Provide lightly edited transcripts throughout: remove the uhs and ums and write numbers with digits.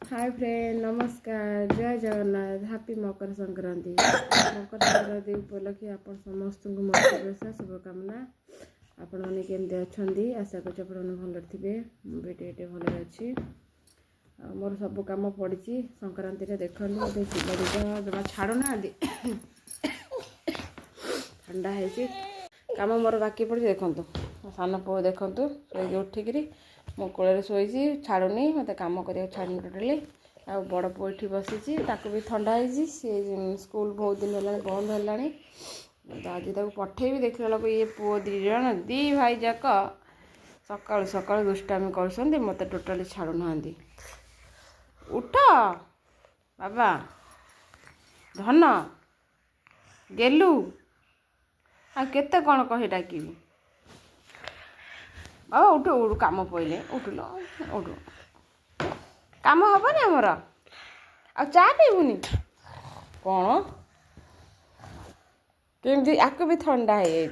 Hi friend नमस्कार जय Jagannath happy Makar Sankranti उपलक्षे आप समस्त मकर शुभकामना आपण मैंने केमती अच्छा आशा कर भल थे मुझे भल अच्छी मोर सब कम पड़ी संक्रांति देखते मत चिल्ला जमा छाड़ूना ठंडा है कम मोर बाकी पड़ी देखूँ सान पुओ देखूँ शोक उठिकी मो कोल शोची छाड़ूनी मत कम कर छाड़नी टोटाली आ बड़ पुओ ये बसी भी ठंडा है स्कूल बहुत दिन है बंद है तो आज तक पठेबी देखला लोग ये पुओ दी भाई जाक सका सका दुष्टामी कर मत टोटाली छाड़ूना उठ बाबा धन गेलु आ केते कौन कही डाकि बाबा उठ उठ काम पड़े उठल उठ काम हेनी आमर आ चा पीबुनि कौन केमती आक भी ठंडा है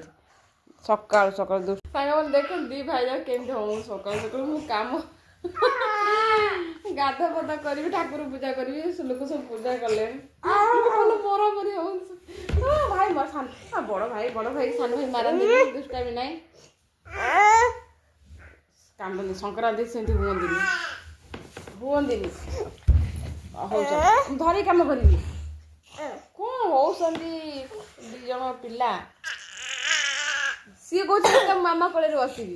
सका सका साइल देख दी भाई जाक केमती हो सका सका मु काम गाधा पदा करी ठाकुर पूजा करी लोक सब पूजा कले मोर भाई बड़ भाई सान भाई मारती दुष्टा भी नाई काम संक्रांति से हुए धरी कम करी कौन होती दीज पिला सी कह मामा कोल बसबी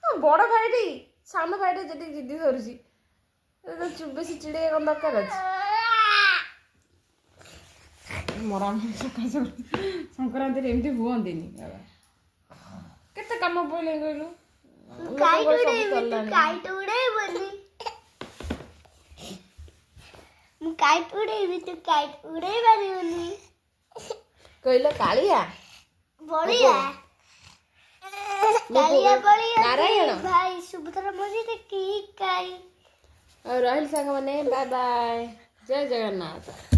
बड़ भाईटी सान भाईटे जी जिद्दी धरुची बेस चिड़े कौन दरकार अच्छे मोर सका संक्रांति एमती हुए केते काम पड़े कहलु कहल कालिया नारायण भाई सुभद्रा मजी की काई रही सांग मैंने बाय बाय जय जगन्नाथ।